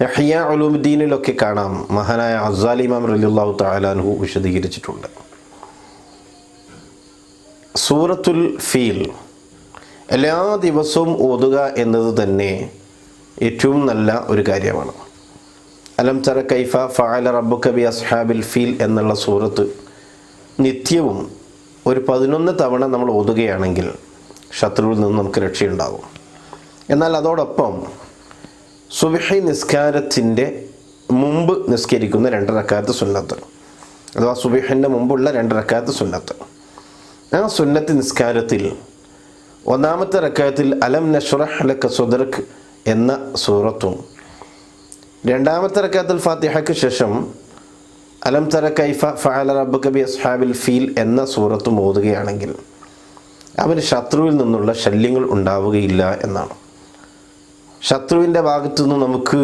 ഇഹ്യാ ഉലൂമുദ്ദീനിലൊക്കെ കാണാം, മഹാനായ ഗസാലി ഇമാം റളിയല്ലാഹു തആല അൻഹു വിശദീകരിച്ചിട്ടുണ്ട്. സൂറത്തുൽ ഫീൽ എല്ലാ ദിവസവും ഓതുക എന്നത് തന്നെ ഏറ്റവും നല്ല ഒരു കാര്യമാണ്. അലം തറ കൈഫ ഫഅല റബ്ബുക ബി അസ്ഹാബിൽ ഫീൽ എന്നുള്ള സൂറത്ത് നിത്യവും ഒരു 11 തവണ നമ്മൾ ഓതുകയാണെങ്കിൽ ശത്രുവിൽ നിന്ന് നമുക്ക് രക്ഷയുണ്ടാകും. എന്നാൽ അതോടൊപ്പം സുബ്ഹി നിസ്കാരത്തിൻ്റെ മുമ്പ് നിസ്കരിക്കുന്ന 2 റക്അത്ത് സുന്നത്ത്, അഥവാ സുബ്ഹിൻ്റെ മുമ്പുള്ള 2 റക്അത്ത് സുന്നത്ത്, ആ സുന്നത്ത് നിസ്കാരത്തിൽ ഒന്നാമത്തെ റക്അത്തിൽ അലം നശ്റഹ് ലക സദ്റക് എന്ന സൂറത്തും രണ്ടാമത്തെ റക്അത്തുൽ ഫാത്തിഹയ്ക്ക് ശേഷം അലം തറ കൈഫ ഫഅല റബ്ബുക ബി അസ്ഹാബിൽ ഫീൽ എന്ന സൂറത്തും ഓതുകയാണെങ്കിൽ അവന് ശത്രുവിൽ നിന്നുള്ള ശല്യങ്ങൾ ഉണ്ടാവുകയില്ല എന്നാണ്. ശത്രുവിൻ്റെ ഭാഗത്തുനിന്ന് നമുക്ക്